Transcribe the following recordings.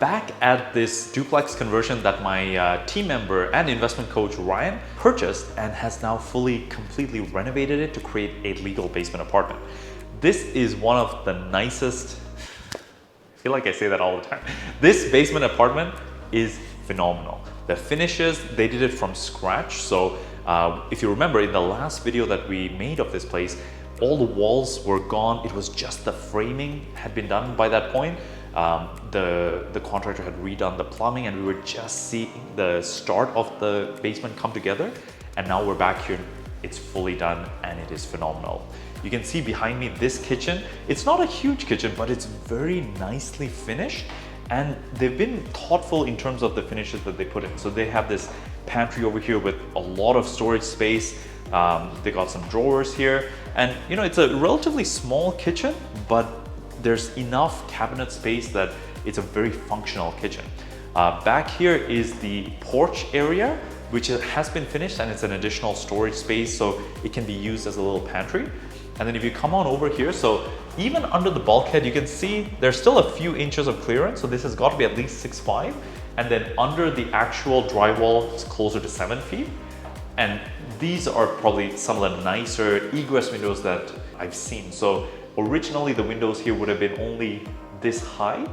back at this duplex conversion that my team member and investment coach Ryan purchased and has now completely renovated it to create a legal basement apartment. This is one of the nicest, I feel like I say that all the time. This basement apartment is phenomenal. The finishes, they did it from scratch. So if you remember in the last video that we made of this place, all the walls were gone. It was just the framing had been done by that point. The contractor had redone the plumbing and we were just seeing the start of the basement come together. And now we're back here. It's fully done and it is phenomenal. You can see behind me this kitchen. It's not a huge kitchen, but it's very nicely finished. And they've been thoughtful in terms of the finishes that they put in. So they have this pantry over here with a lot of storage space. They got some drawers here. And you know, it's a relatively small kitchen, but there's enough cabinet space that it's a very functional kitchen. Back here is the porch area, which has been finished and it's an additional storage space, so it can be used as a little pantry. And then if you come on over here, so even under the bulkhead, you can see there's still a few inches of clearance. So this has got to be at least 6'5". And then under the actual drywall, it's closer to 7 feet. And these are probably some of the nicer egress windows that I've seen. So originally the windows here would have been only this high.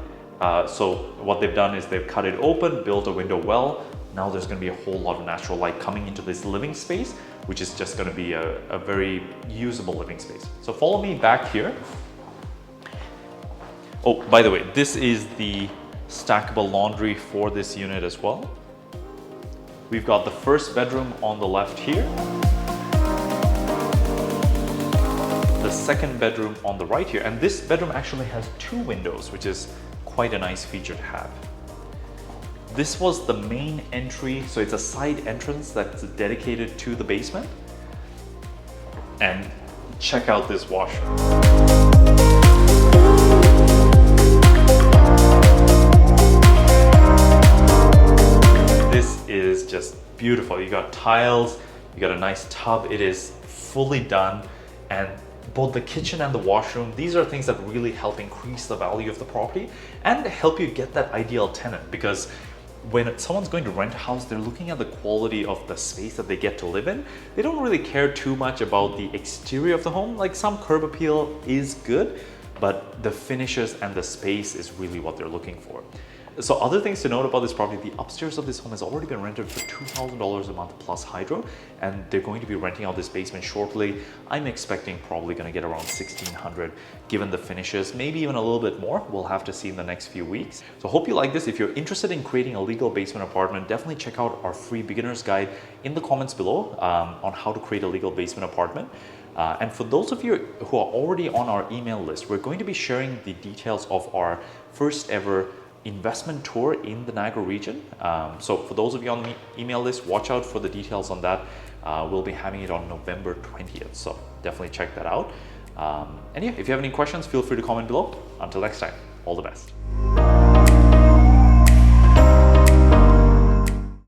So what they've done is they've cut it open, built a window well. Now there's going to be a whole lot of natural light coming into this living space, which is just going to be a very usable living space. So follow me back here. Oh, by the way, this is the stackable laundry for this unit as well. We've got the first bedroom on the left here. The second bedroom on the right here. And this bedroom actually has 2 windows, which is quite a nice feature to have. This was the main entry, so it's a side entrance that's dedicated to the basement. And check out this washroom. This is just beautiful. You got tiles, you got a nice tub. It is fully done, and both the kitchen and the washroom, these are things that really help increase the value of the property and help you get that ideal tenant, because when someone's going to rent a house, they're looking at the quality of the space that they get to live in. They don't really care too much about the exterior of the home. Like, some curb appeal is good, but the finishes and the space is really what they're looking for. So other things to note about this property, the upstairs of this home has already been rented for $2,000 a month plus hydro, and they're going to be renting out this basement shortly. I'm expecting probably going to get around $1,600 given the finishes, maybe even a little bit more. We'll have to see in the next few weeks. So hope you like this. If you're interested in creating a legal basement apartment, definitely check out our free beginner's guide in the comments below on how to create a legal basement apartment. And for those of you who are already on our email list, we're going to be sharing the details of our first ever investment tour in the Niagara region. So for those of you on the email list, watch out for the details on that. We'll be having it on November 20th. So definitely check that out. And yeah, if you have any questions, feel free to comment below. Until next time, all the best.